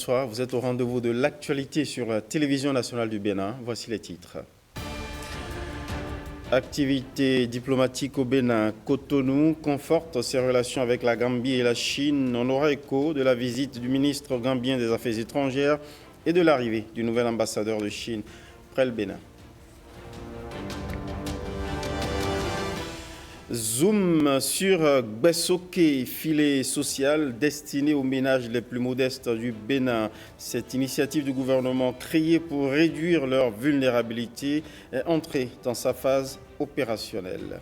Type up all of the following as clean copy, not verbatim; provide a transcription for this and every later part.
bonsoir. Vous êtes au rendez-vous de l'actualité sur la télévision nationale du Bénin. Voici les titres. Activité diplomatique au Bénin. Cotonou conforte ses relations avec la Gambie et la Chine. On aura écho de la visite du ministre gambien des Affaires étrangères et de l'arrivée du nouvel ambassadeur de Chine près le Bénin. Zoom sur Gbesoké, filet social destiné aux ménages les plus modestes du Bénin. Cette initiative du gouvernement créée pour réduire leur vulnérabilité est entrée dans sa phase opérationnelle.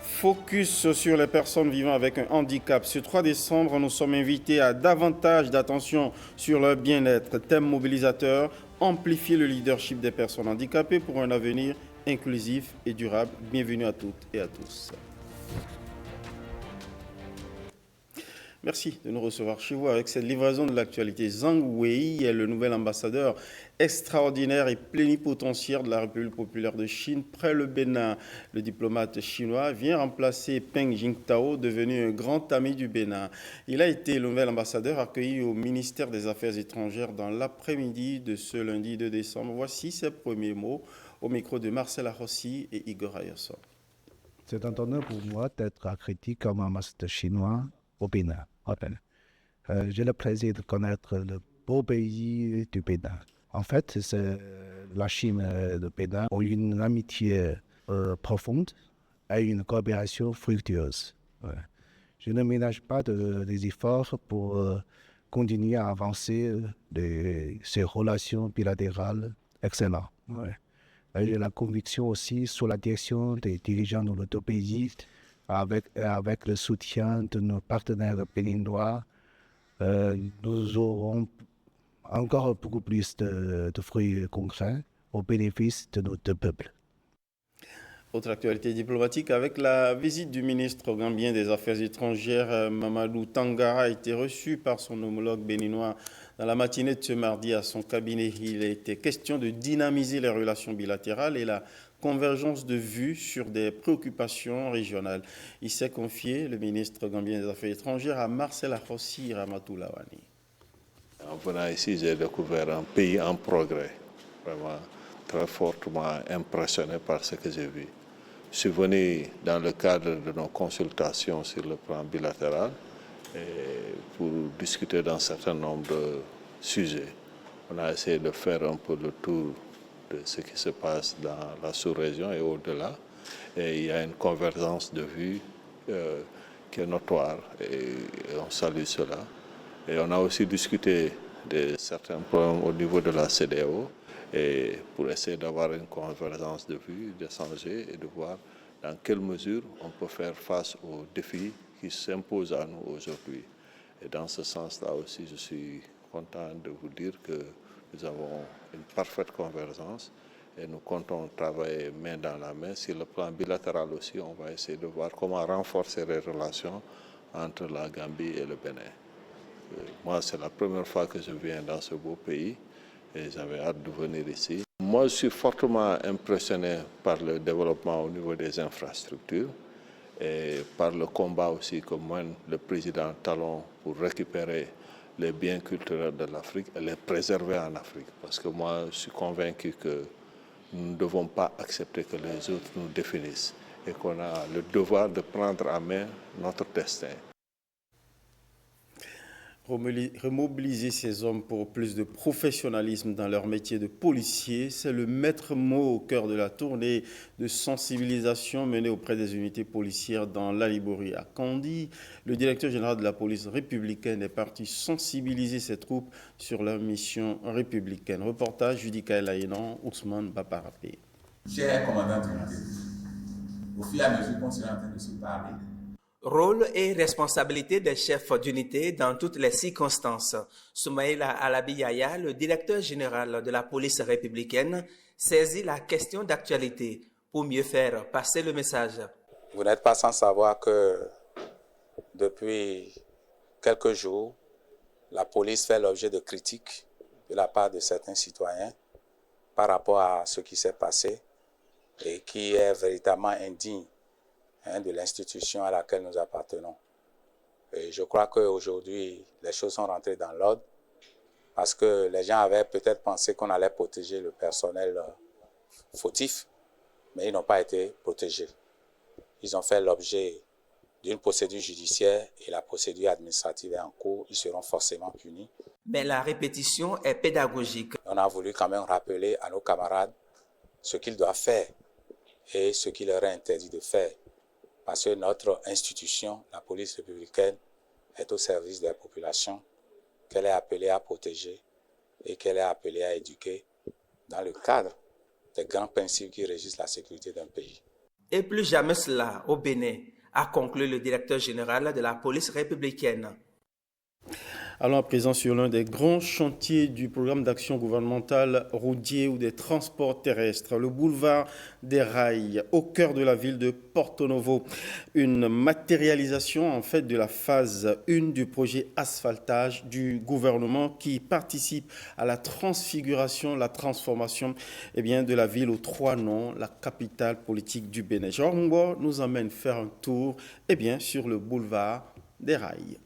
Focus sur les personnes vivant avec un handicap. Ce 3 décembre, nous sommes invités à davantage d'attention sur leur bien-être. Thème mobilisateur, amplifier le leadership des personnes handicapées pour un avenir inclusif et durable. Bienvenue à toutes et à tous. Merci de nous recevoir chez vous avec cette livraison de l'actualité. Zhang Wei est le nouvel ambassadeur extraordinaire et plénipotentiaire de la République populaire de Chine près le Bénin. Le diplomate chinois vient remplacer Peng Jingtao, devenu un grand ami du Bénin. Il a été le nouvel ambassadeur accueilli au ministère des Affaires étrangères dans l'après-midi de ce lundi 2 décembre. Voici ses premiers mots au micro de Marcel Arossi et Igor Ayosso. C'est un honneur pour moi d'être accrédité comme ambassadeur chinois au Bénin. J'ai le plaisir de connaître le beau pays du Bénin. En fait, la Chine et le Bénin ont une amitié profonde et une coopération fructueuse. Je ne ménage pas des efforts pour continuer à avancer ces relations bilatérales excellentes. J'ai la conviction aussi sur la direction des dirigeants de notre pays, avec le soutien de nos partenaires béninois, nous aurons encore beaucoup plus de fruits concrets au bénéfice de notre peuple. Autre actualité diplomatique, avec la visite du ministre gambien des Affaires étrangères, Mamadou Tangara, a été reçu par son homologue béninois dans la matinée de ce mardi à son cabinet. Il a été question de dynamiser les relations bilatérales et la convergence de vues sur des préoccupations régionales. Il s'est confié, le ministre gambien des Affaires étrangères, à Marcel Arossi Ramatoulawani. En venant ici, j'ai découvert un pays en progrès, vraiment très fortement impressionné par ce que j'ai vu. Je suis venu dans le cadre de nos consultations sur le plan bilatéral pour discuter d'un certain nombre de sujets. On a essayé de faire un peu le tour de ce qui se passe dans la sous-région et au-delà. Et il y a une convergence de vues qui est notoire et on salue cela. Et on a aussi discuté de certains problèmes au niveau de la CEDEAO et pour essayer d'avoir une convergence de vues, d'échanger et de voir dans quelle mesure on peut faire face aux défis qui s'imposent à nous aujourd'hui. Et dans ce sens-là aussi, je suis content de vous dire que nous avons une parfaite convergence et nous comptons travailler main dans la main. Sur le plan bilatéral aussi, on va essayer de voir comment renforcer les relations entre la Gambie et le Bénin. Moi, c'est la première fois que je viens dans ce beau pays et j'avais hâte de venir ici. Moi, je suis fortement impressionné par le développement au niveau des infrastructures et par le combat aussi que mène le président Talon pour récupérer les biens culturels de l'Afrique et les préserver en Afrique. Parce que moi, je suis convaincu que nous ne devons pas accepter que les autres nous définissent et qu'on a le devoir de prendre en main notre destin. Remobiliser ces hommes pour plus de professionnalisme dans leur métier de policier, c'est le maître mot au cœur de la tournée de sensibilisation menée auprès des unités policières dans l'Alibouri. À Kandi, le directeur général de la police républicaine est parti sensibiliser ses troupes sur leur mission républicaine. Reportage Judika Elaïnan, Ousmane Baparapé. Cher commandant d'unité, au fur et à mesure qu'on sera en train de se parler, Rôle et responsabilité des chefs d'unité dans toutes les circonstances. Soumaïla Alabiyaya, le directeur général de la police républicaine, saisit la question d'actualité pour mieux faire passer le message. Vous n'êtes pas sans savoir que depuis quelques jours, la police fait l'objet de critiques de la part de certains citoyens par rapport à ce qui s'est passé et qui est véritablement indigne de l'institution à laquelle nous appartenons. Et je crois qu'aujourd'hui, les choses sont rentrées dans l'ordre parce que les gens avaient peut-être pensé qu'on allait protéger le personnel fautif, mais ils n'ont pas été protégés. Ils ont fait l'objet d'une procédure judiciaire et la procédure administrative est en cours. Ils seront forcément punis. Mais la répétition est pédagogique. On a voulu quand même rappeler à nos camarades ce qu'ils doivent faire et ce qu'il leur est interdit de faire. Parce que notre institution, la police républicaine, est au service des populations qu'elle est appelée à protéger et qu'elle est appelée à éduquer dans le cadre des grands principes qui régissent la sécurité d'un pays. Et plus jamais cela au Bénin, a conclu le directeur général de la police républicaine. Allons à présent sur l'un des grands chantiers du programme d'action gouvernementale routier ou des transports terrestres, le boulevard des Rails, au cœur de la ville de Porto Novo. Une matérialisation en fait de la phase 1 du projet asphaltage du gouvernement qui participe à la transfiguration, la transformation de la ville aux 3 noms, la capitale politique du Bénin. Jean Mungbo nous emmène faire un tour sur le boulevard des Rails.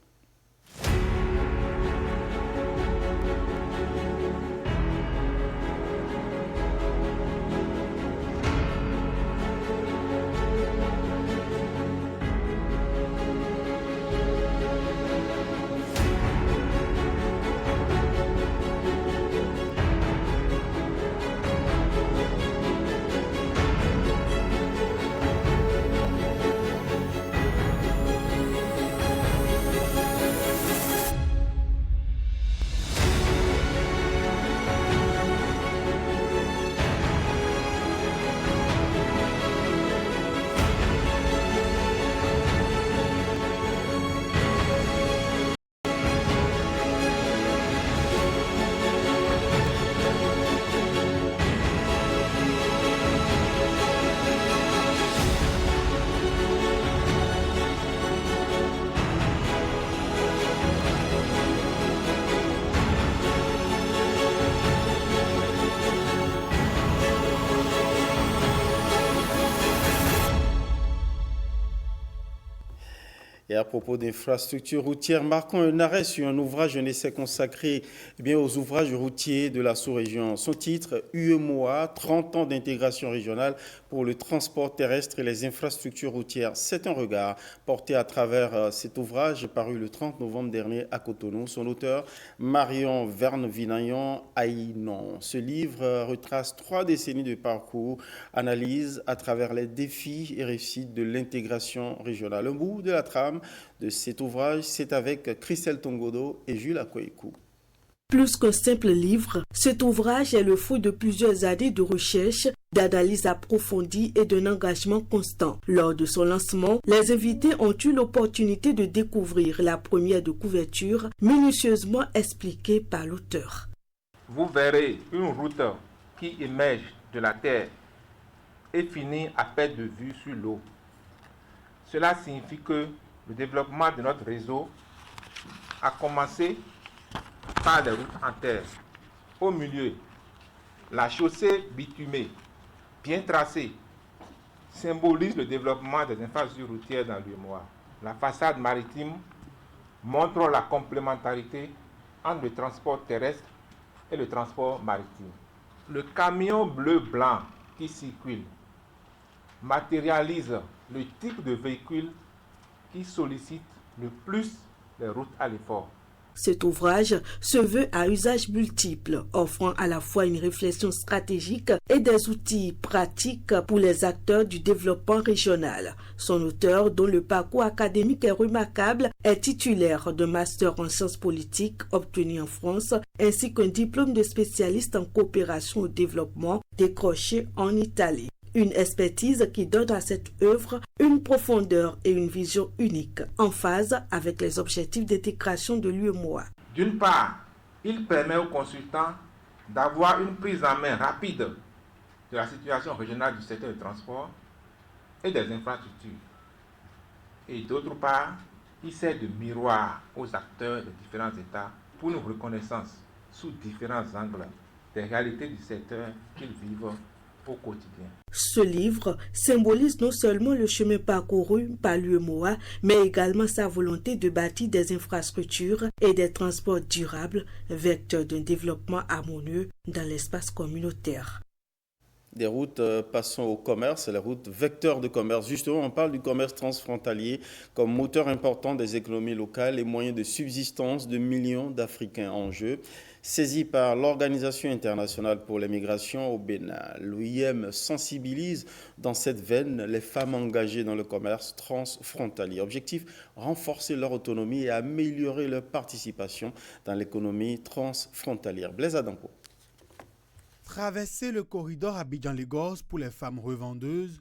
Et à propos d'infrastructures routières, marquons un arrêt sur un ouvrage, un essai consacré aux ouvrages routiers de la sous-région. Son titre, UEMOA, 30 ans d'intégration régionale pour le transport terrestre et les infrastructures routières. C'est un regard porté à travers cet ouvrage paru le 30 novembre dernier à Cotonou. Son auteur, Marion Verne-Vinayon Aïnon. Ce livre retrace 3 décennies de parcours, analyse à travers les défis et réussites de l'intégration régionale. Un bout de la trame de cet ouvrage, c'est avec Christelle Tongodo et Jules Akoikou. Plus qu'un simple livre, cet ouvrage est le fruit de plusieurs années de recherche, d'analyse approfondie et d'un engagement constant. Lors de son lancement, les invités ont eu l'opportunité de découvrir la première de couverture, minutieusement expliquée par l'auteur. Vous verrez une route qui émerge de la terre et finit à perte de vue sur l'eau. Cela signifie que le développement de notre réseau a commencé par des routes en terre. Au milieu, la chaussée bitumée, bien tracée, symbolise le développement des infrastructures routières dans l'UEMOA. La façade maritime montre la complémentarité entre le transport terrestre et le transport maritime. Le camion bleu-blanc qui circule matérialise le type de véhicule qui sollicite le plus les routes à l'effort. Cet ouvrage se veut à usage multiple, offrant à la fois une réflexion stratégique et des outils pratiques pour les acteurs du développement régional. Son auteur, dont le parcours académique est remarquable, est titulaire d'un master en sciences politiques obtenu en France, ainsi qu'un diplôme de spécialiste en coopération au développement décroché en Italie. Une expertise qui donne à cette œuvre une profondeur et une vision unique, en phase avec les objectifs d'intégration de l'UEMOA. D'une part, il permet aux consultants d'avoir une prise en main rapide de la situation régionale du secteur du transport et des infrastructures. Et d'autre part, il sert de miroir aux acteurs de différents États pour une reconnaissance sous différents angles des réalités du secteur qu'ils vivent au quotidien. Ce livre symbolise non seulement le chemin parcouru par l'UEMOA, mais également sa volonté de bâtir des infrastructures et des transports durables, vecteurs d'un développement harmonieux dans l'espace communautaire. Des routes, passons au commerce, les routes vecteurs de commerce. Justement, on parle du commerce transfrontalier comme moteur important des économies locales et moyen de subsistance de millions d'Africains en jeu. Saisi par l'Organisation internationale pour les migrations au Bénin, l'OIM sensibilise dans cette veine les femmes engagées dans le commerce transfrontalier. Objectif, renforcer leur autonomie et améliorer leur participation dans l'économie transfrontalière. Blaise Adampo. Traverser le corridor Abidjan-Lagos pour les femmes revendeuses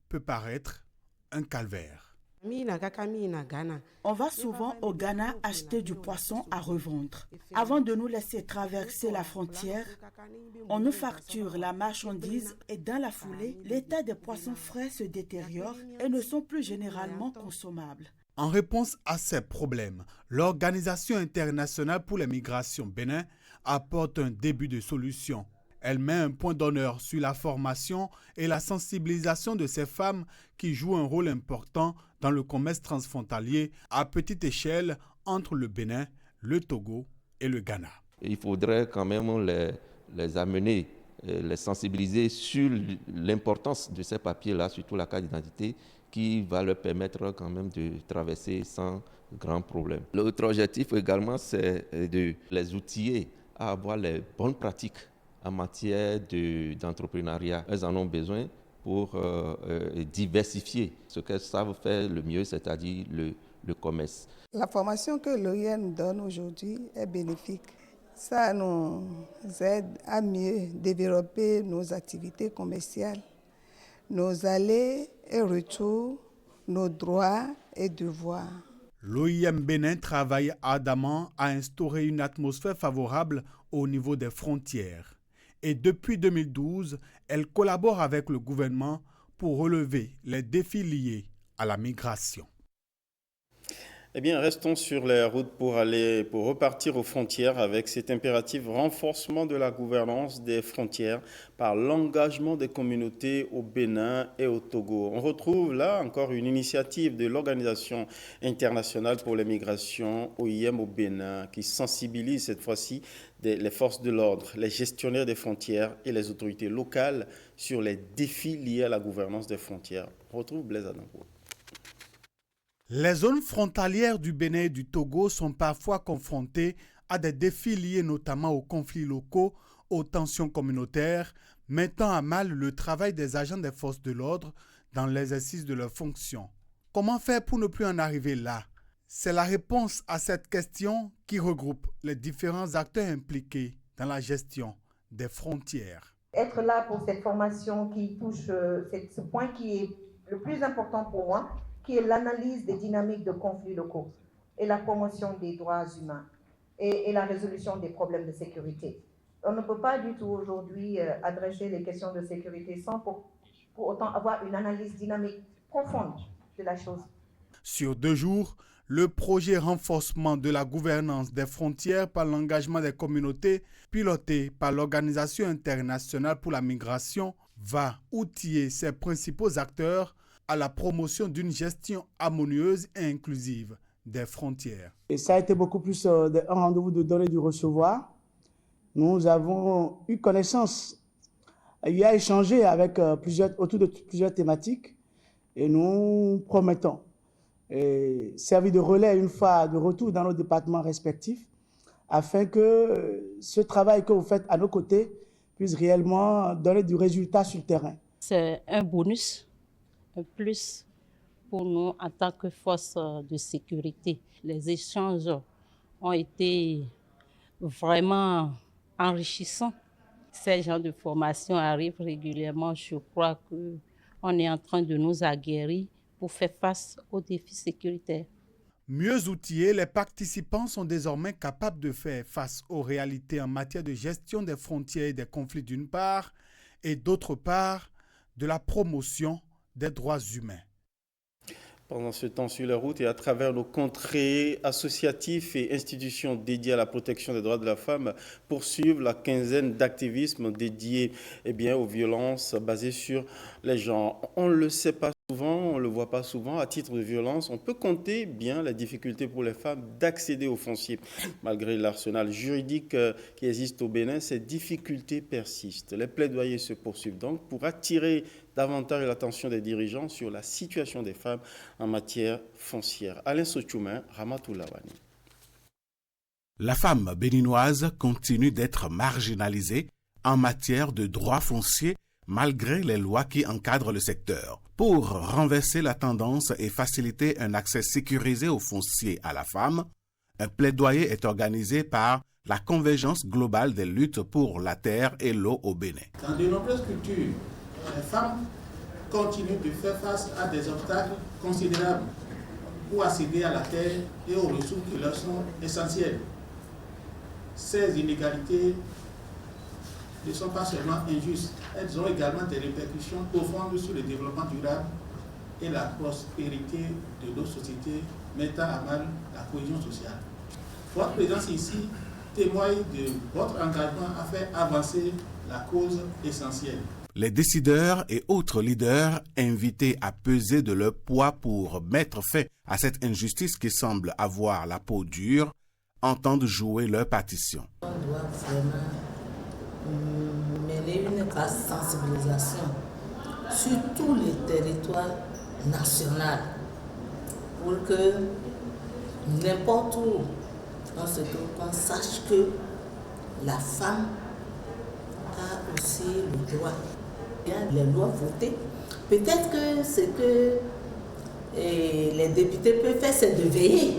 peut paraître un calvaire. On va souvent au Ghana acheter du poisson à revendre. Avant de nous laisser traverser la frontière, on nous facture la marchandise et dans la foulée, l'état des poissons frais se détériore et ne sont plus généralement consommables. En réponse à ces problèmes, l'Organisation internationale pour les migrations Bénin apporte un début de solution. Elle met un point d'honneur sur la formation et la sensibilisation de ces femmes qui jouent un rôle important dans le commerce transfrontalier à petite échelle entre le Bénin, le Togo et le Ghana. Il faudrait quand même les amener, les sensibiliser sur l'importance de ces papiers-là, surtout la carte d'identité, qui va leur permettre quand même de traverser sans grand problème. L'autre objectif également, c'est de les outiller à avoir les bonnes pratiques en matière d'entrepreneuriat. Elles en ont besoin pour diversifier ce qu'elles savent faire le mieux, c'est-à-dire le commerce. La formation que l'OIM donne aujourd'hui est bénéfique. Ça nous aide à mieux développer nos activités commerciales, nos allers et retours, nos droits et devoirs. L'OIM Bénin travaille ardemment à instaurer une atmosphère favorable au niveau des frontières. Et depuis 2012, elle collabore avec le gouvernement pour relever les défis liés à la migration. Eh bien, restons sur les routes pour repartir aux frontières avec cet impératif renforcement de la gouvernance des frontières par l'engagement des communautés au Bénin et au Togo. On retrouve là encore une initiative de l'Organisation internationale pour les migrations, OIM, au Bénin, qui sensibilise cette fois-ci les forces de l'ordre, les gestionnaires des frontières et les autorités locales sur les défis liés à la gouvernance des frontières. On retrouve Blaise Adampo. Les zones frontalières du Bénin et du Togo sont parfois confrontées à des défis liés notamment aux conflits locaux, aux tensions communautaires, mettant à mal le travail des agents des forces de l'ordre dans l'exercice de leurs fonctions. Comment faire pour ne plus en arriver là? C'est la réponse à cette question qui regroupe les différents acteurs impliqués dans la gestion des frontières. Être là pour cette formation qui touche ce point qui est le plus important pour moi, qui est l'analyse des dynamiques de conflits locaux et la promotion des droits humains et la résolution des problèmes de sécurité. On ne peut pas du tout aujourd'hui adresser les questions de sécurité sans pour autant avoir une analyse dynamique profonde de la chose. Sur 2 jours, le projet renforcement de la gouvernance des frontières par l'engagement des communautés, piloté par l'Organisation internationale pour la migration, va outiller ses principaux acteurs à la promotion d'une gestion harmonieuse et inclusive des frontières. Et ça a été beaucoup plus un rendez-vous de donner et du recevoir. Nous avons eu connaissance, il y a échangé avec autour de plusieurs thématiques et nous promettons servir de relais une fois de retour dans nos départements respectifs afin que ce travail que vous faites à nos côtés puisse réellement donner du résultat sur le terrain. C'est un bonus, un plus pour nous en tant que force de sécurité. Les échanges ont été vraiment enrichissants. Ces genres de formations arrivent régulièrement. Je crois qu'on est en train de nous aguerrir pour faire face aux défis sécuritaires. Mieux outillés, les participants sont désormais capables de faire face aux réalités en matière de gestion des frontières et des conflits d'une part, et d'autre part, de la promotion des droits humains. Pendant ce temps sur les routes et à travers nos contrées, associatifs et institutions dédiées à la protection des droits de la femme poursuivent la quinzaine d'activisme dédiés aux violences basées sur les genres. On ne le sait pas souvent, on ne le voit pas souvent. À titre de violence, on peut compter bien les difficultés pour les femmes d'accéder au foncier. Malgré l'arsenal juridique qui existe au Bénin, ces difficultés persistent. Les plaidoyers se poursuivent donc pour attirer davantage l'attention des dirigeants sur la situation des femmes en matière foncière. Alain Sochoumen, Ramatoula Wani. La femme béninoise continue d'être marginalisée en matière de droits fonciers malgré les lois qui encadrent le secteur. Pour renverser la tendance et faciliter un accès sécurisé au foncier à la femme, un plaidoyer est organisé par la Convergence globale des luttes pour la terre et l'eau au Bénin. Dans de nombreuses cultures, les femmes continuent de faire face à des obstacles considérables pour accéder à la terre et aux ressources qui leur sont essentielles. Ces inégalités ne sont pas seulement injustes, elles ont également des répercussions profondes sur le développement durable et la prospérité de nos sociétés, mettant à mal la cohésion sociale. Votre présence ici témoigne de votre engagement à faire avancer la cause essentielle. Les décideurs et autres leaders invités à peser de leur poids pour mettre fin à cette injustice qui semble avoir la peau dure entendent jouer leur partition. On doit vraiment mener une vaste sensibilisation sur tous les territoires nationaux pour que n'importe où on se trouve, qu'on sache que la femme a aussi le droit. Les lois votées. Peut-être que ce que les députés peuvent faire, c'est de veiller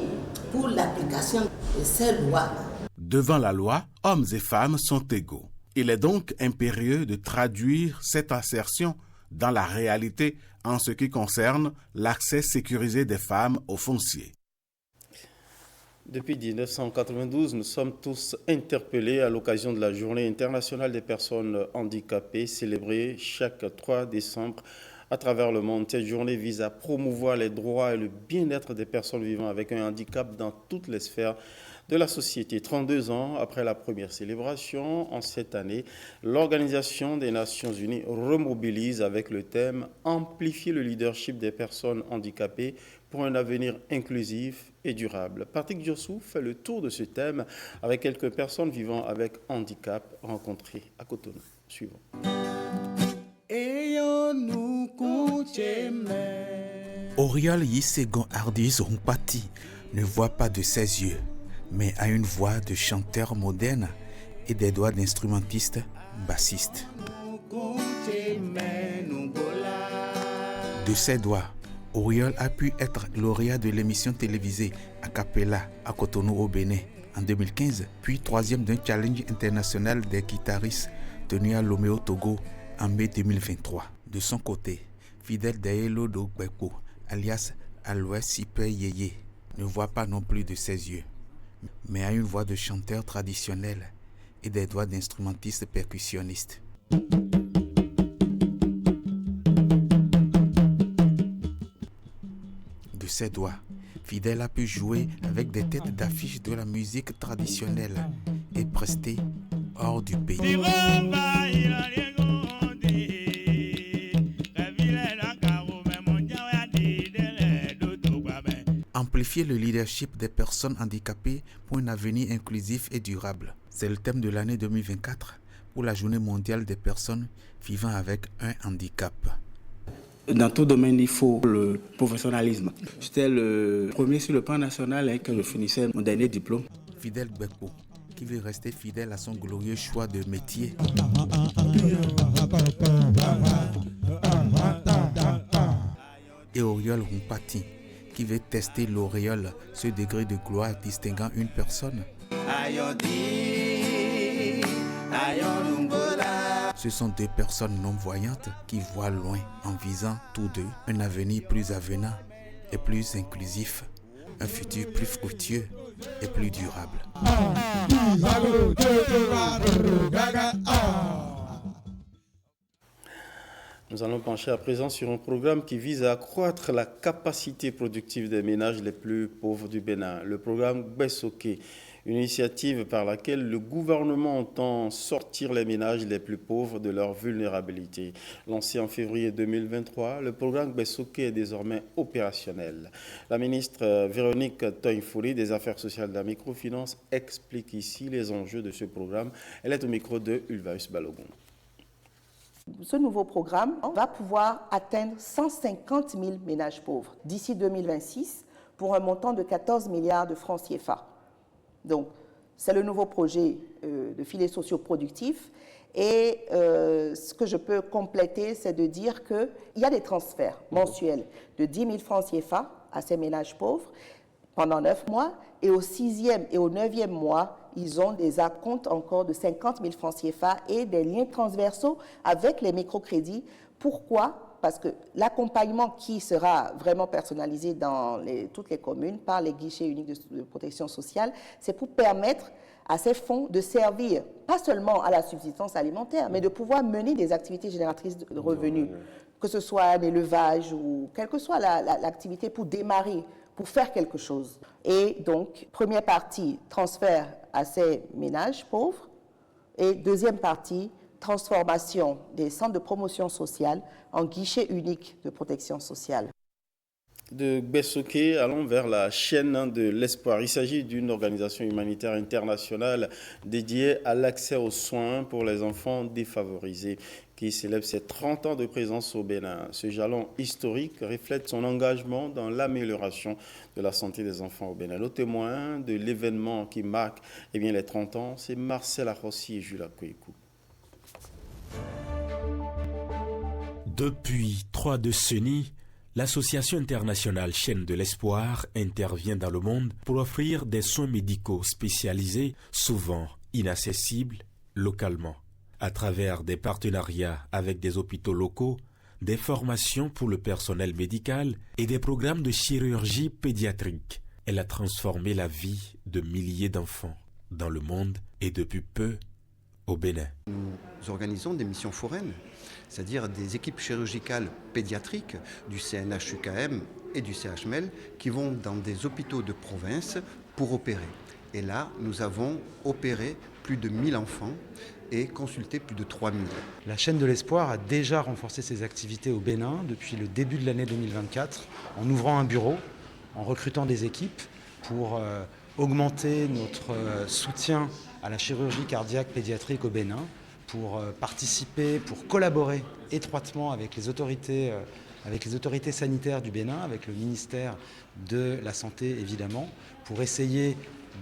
pour l'application de ces lois. Devant la loi, hommes et femmes sont égaux. Il est donc impérieux de traduire cette assertion dans la réalité en ce qui concerne l'accès sécurisé des femmes au foncier. Depuis 1992, nous sommes tous interpellés à l'occasion de la Journée internationale des personnes handicapées, célébrée chaque 3 décembre à travers le monde. Cette journée vise à promouvoir les droits et le bien-être des personnes vivant avec un handicap dans toutes les sphères de la société. 32 ans après la première célébration, en cette année, l'Organisation des Nations Unies remobilise avec le thème « Amplifier le leadership des personnes handicapées pour un avenir inclusif et durable ». Patrick Diossou fait le tour de ce thème avec quelques personnes vivant avec handicap rencontrées à Cotonou. Suivant. Auriol Yisegon Ardis Rumpati ne voit pas de ses yeux, mais a une voix de chanteur moderne et des doigts d'instrumentiste bassiste. De ses doigts, Auriol a pu être lauréat de l'émission télévisée A Cappella à Cotonou au Bénin en 2015, puis troisième d'un challenge international des guitaristes tenu à Lomé au Togo en mai 2023. De son côté, Fidèle Daelo Dogbeko, alias Aloès Sipe Yeye, ne voit pas non plus de ses yeux, mais a une voix de chanteur traditionnel et des doigts d'instrumentiste percussionniste. De ses doigts, Fidèle a pu jouer avec des têtes d'affiche de la musique traditionnelle et prester hors du pays. Amplifier le leadership des personnes handicapées pour un avenir inclusif et durable. C'est le thème de l'année 2024 pour la Journée mondiale des personnes vivant avec un handicap. Dans tout domaine, il faut le professionnalisme. J'étais le premier sur le plan national que je finissais mon dernier diplôme. Fidèle Bekpo, qui veut rester fidèle à son glorieux choix de métier. Et Auriol Rumpati, qui veut tester l'auréole, ce degré de gloire distinguant une personne. Ce sont deux personnes non-voyantes qui voient loin en visant tous deux un avenir plus avenant et plus inclusif, un futur plus fructueux et plus durable. Nous allons pencher à présent sur un programme qui vise à accroître la capacité productive des ménages les plus pauvres du Bénin. Le programme Gbessoké, une initiative par laquelle le gouvernement entend sortir les ménages les plus pauvres de leur vulnérabilité. Lancé en février 2023, le programme Gbessoké est désormais opérationnel. La ministre Véronique Toinfouri des Affaires sociales et de la microfinance explique ici les enjeux de ce programme. Elle est au micro de Ulvaeus Balogun. Ce nouveau programme va pouvoir atteindre 150 000 ménages pauvres d'ici 2026 pour un montant de 14 milliards de francs CFA. Donc, c'est le nouveau projet de filet socio-productif. Et ce que je peux compléter, c'est de dire qu'il y a des transferts mensuels de 10 000 francs CFA à ces ménages pauvres pendant 9 mois. Et au 6e et au 9e mois, ils ont des acomptes encore de 50 000 francs CFA et des liens transversaux avec les microcrédits. Pourquoi ? Parce que l'accompagnement qui sera vraiment personnalisé dans toutes les communes par les guichets uniques de protection sociale, c'est pour permettre à ces fonds de servir pas seulement à la subsistance alimentaire, mais de pouvoir mener des activités génératrices de revenus, que ce soit un élevage ou quelle que soit l'activité pour démarrer, pour faire quelque chose. Et donc, première partie, transfert à ces ménages pauvres. Et deuxième partie, transformation des centres de promotion sociale en guichet unique de protection sociale. De Gbessoké, allons vers la chaîne de l'espoir. Il s'agit d'une organisation humanitaire internationale dédiée à l'accès aux soins pour les enfants défavorisés qui célèbre ses 30 ans de présence au Bénin. Ce jalon historique reflète son engagement dans l'amélioration de la santé des enfants au Bénin. Le témoin de l'événement qui marque les 30 ans, c'est Marcel Arossi et Jules Kouikou. Depuis 3 décennies, l'Association internationale Chaîne de l'Espoir intervient dans le monde pour offrir des soins médicaux spécialisés, souvent inaccessibles localement, à travers des partenariats avec des hôpitaux locaux, des formations pour le personnel médical et des programmes de chirurgie pédiatrique. Elle a transformé la vie de milliers d'enfants dans le monde et depuis peu au Bénin. Nous organisons des missions foraines, c'est-à-dire des équipes chirurgicales pédiatriques du CNH-UKM et du CHML qui vont dans des hôpitaux de province pour opérer. Et là, nous avons opéré plus de 1000 enfants et consulté plus de 3000. La chaîne de l'espoir a déjà renforcé ses activités au Bénin depuis le début de l'année 2024 en ouvrant un bureau, en recrutant des équipes pour augmenter notre soutien à la chirurgie cardiaque pédiatrique au Bénin, pour participer, pour collaborer étroitement avec les autorités sanitaires du Bénin, avec le ministère de la Santé évidemment, pour essayer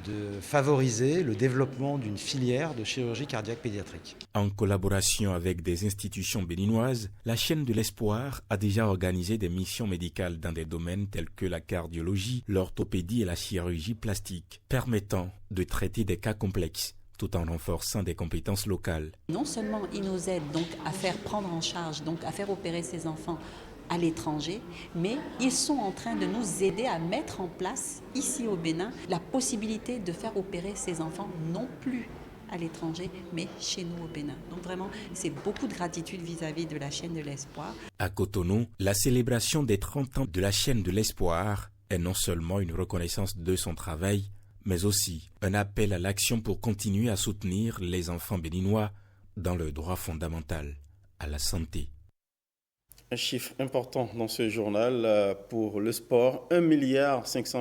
de favoriser le développement d'une filière de chirurgie cardiaque pédiatrique. En collaboration avec des institutions béninoises, la chaîne de l'espoir a déjà organisé des missions médicales dans des domaines tels que la cardiologie, l'orthopédie et la chirurgie plastique, permettant de traiter des cas complexes tout en renforçant des compétences locales. Non seulement ils nous aident donc à faire prendre en charge, donc à faire opérer ces enfants à l'étranger, mais ils sont en train de nous aider à mettre en place, ici au Bénin, la possibilité de faire opérer ces enfants non plus à l'étranger, mais chez nous au Bénin. Donc vraiment, c'est beaucoup de gratitude vis-à-vis de la chaîne de l'espoir. À Cotonou, la célébration des 30 ans de la chaîne de l'espoir est non seulement une reconnaissance de son travail, mais aussi un appel à l'action pour continuer à soutenir les enfants béninois dans leur droit fondamental à la santé. Un chiffre important dans ce journal pour le sport, 1,5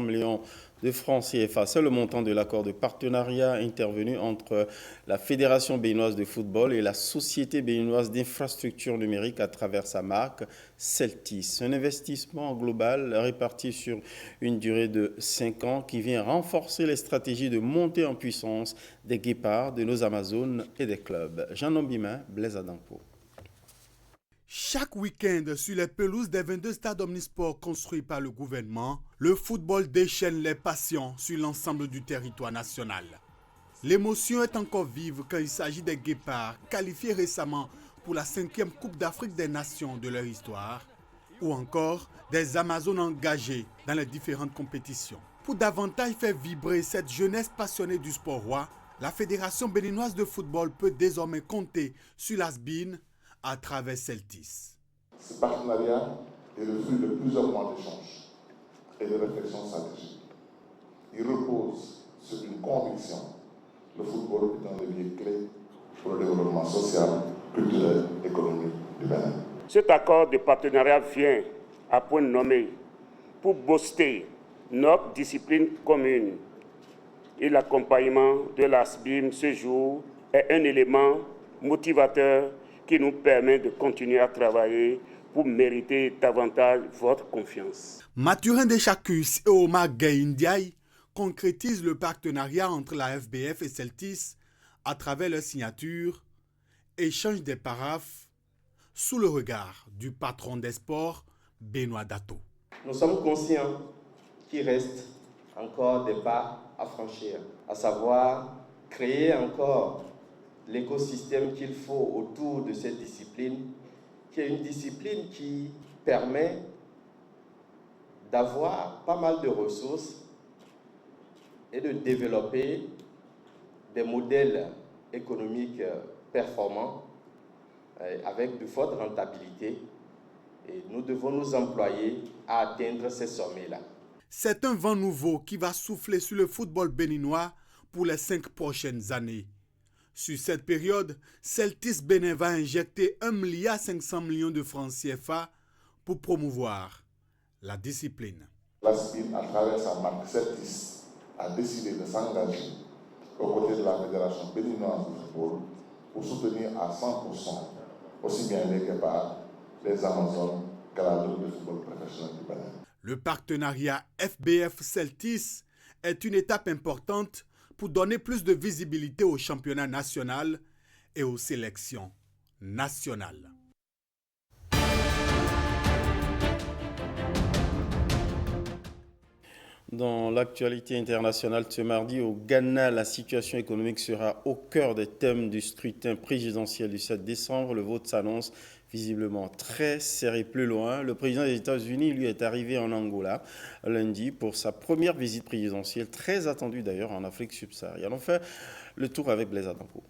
milliard de francs CFA. C'est le montant de l'accord de partenariat intervenu entre la Fédération béninoise de football et la Société béninoise d'infrastructures numériques à travers sa marque Celtis. Un investissement global réparti sur une durée de 5 ans qui vient renforcer les stratégies de montée en puissance des guépards, de nos Amazones et des clubs. Jean Nombimin, Blaise Adampo. Chaque week-end, sur les pelouses des 22 stades omnisports construits par le gouvernement, le football déchaîne les passions sur l'ensemble du territoire national. L'émotion est encore vive quand il s'agit des guépards qualifiés récemment pour la 5e Coupe d'Afrique des Nations de leur histoire, ou encore des Amazones engagées dans les différentes compétitions. Pour davantage faire vibrer cette jeunesse passionnée du sport roi, la Fédération béninoise de football peut désormais compter sur l'ASBIN à travers Celtis. Ce partenariat est le fruit de plusieurs mois d'échanges et de réflexions stratégiques. Il repose sur une conviction: le football est un levier clé pour le développement social, culturel, économique du Bénin. Cet accord de partenariat vient à point nommé pour booster notre discipline commune et l'accompagnement de l'ASBIM ce jour est un élément motivateur qui nous permet de continuer à travailler pour mériter davantage votre confiance. Mathurin Deschacus et Omar Gueye Ndiaye concrétisent le partenariat entre la FBF et Celtis à travers leur signature, échange des paraphes sous le regard du patron des sports, Benoît Dato. Nous sommes conscients qu'il reste encore des pas à franchir, à savoir créer encore l'écosystème qu'il faut autour de cette discipline, qui est une discipline qui permet d'avoir pas mal de ressources et de développer des modèles économiques performants avec de fortes rentabilités. Et nous devons nous employer à atteindre ces sommets-là. C'est un vent nouveau qui va souffler sur le football béninois pour les 5 prochaines années. Sur cette période, Celtis Bénin va injecter 1,5 milliard de francs CFA pour promouvoir la discipline. L'ASBIM, à travers sa marque Celtis, a décidé de s'engager aux côtés de la Fédération béninoise de football pour soutenir à 100% aussi bien les Guépards, les Amazones qu'à la Ligue de football professionnel du Bénin. Le partenariat FBF-Celtis est une étape importante pour donner plus de visibilité au championnat national et aux sélections nationales. Dans l'actualité internationale ce mardi, au Ghana, la situation économique sera au cœur des thèmes du scrutin présidentiel du 7 décembre. Le vote s'annonce visiblement très serré plus loin. Le président des États-Unis, lui, est arrivé en Angola lundi pour sa première visite présidentielle, très attendue d'ailleurs en Afrique subsaharienne. On fait le tour avec Blaise Adampo.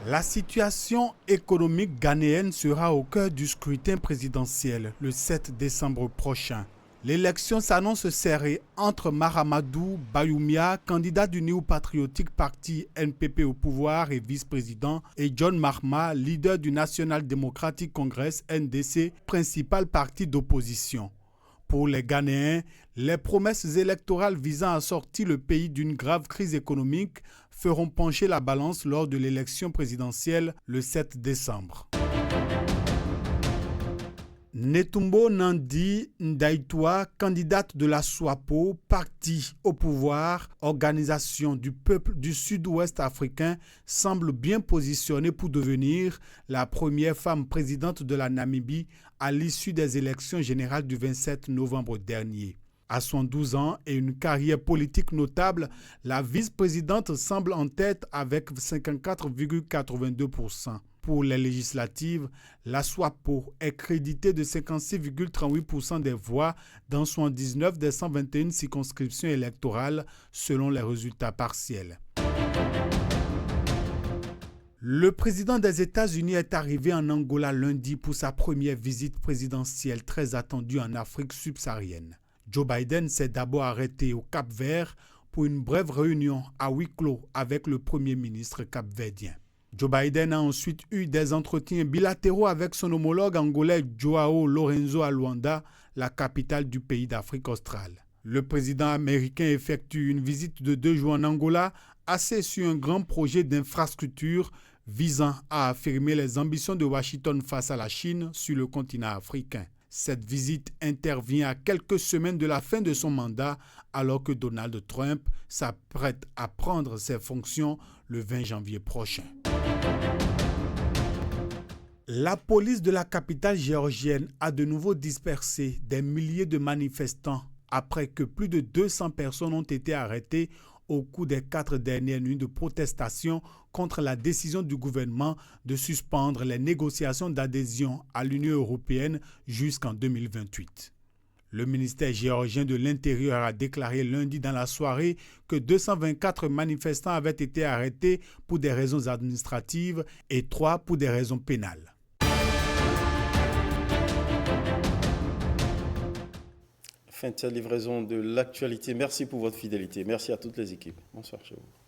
La situation économique ghanéenne sera au cœur du scrutin présidentiel le 7 décembre prochain. L'élection s'annonce serrée entre Mahamadou Bayoumia, candidat du New Patriotic Party NPP au pouvoir et vice-président, et John Mahama, leader du National Democratic Congress NDC, principal parti d'opposition. Pour les Ghanéens, les promesses électorales visant à sortir le pays d'une grave crise économique feront pencher la balance lors de l'élection présidentielle le 7 décembre. Netumbo Nandi Ndaitwa, candidate de la SWAPO, parti au pouvoir, organisation du peuple du sud-ouest africain, semble bien positionnée pour devenir la première femme présidente de la Namibie à l'issue des élections générales du 27 novembre dernier. À 112 ans et une carrière politique notable, la vice-présidente semble en tête avec 54,82%. Pour les législatives, la SWAPO est créditée de 56,38% des voix dans 79 des 121 circonscriptions électorales selon les résultats partiels. Le président des États-Unis est arrivé en Angola lundi pour sa première visite présidentielle très attendue en Afrique subsaharienne. Joe Biden s'est d'abord arrêté au Cap-Vert pour une brève réunion à huis clos avec le premier ministre capverdien. Joe Biden a ensuite eu des entretiens bilatéraux avec son homologue angolais Joao Lourenço à Luanda, la capitale du pays d'Afrique australe. Le président américain effectue une visite de 2 jours en Angola, axée sur un grand projet d'infrastructure visant à affirmer les ambitions de Washington face à la Chine sur le continent africain. Cette visite intervient à quelques semaines de la fin de son mandat, alors que Donald Trump s'apprête à prendre ses fonctions le 20 janvier prochain. La police de la capitale géorgienne a de nouveau dispersé des milliers de manifestants après que plus de 200 personnes ont été arrêtées au cours des 4 dernières nuits de protestation contre la décision du gouvernement de suspendre les négociations d'adhésion à l'Union européenne jusqu'en 2028. Le ministère géorgien de l'Intérieur a déclaré lundi dans la soirée que 224 manifestants avaient été arrêtés pour des raisons administratives et 3 pour des raisons pénales. Fin de cette livraison de l'actualité. Merci pour votre fidélité. Merci à toutes les équipes. Bonsoir chez vous.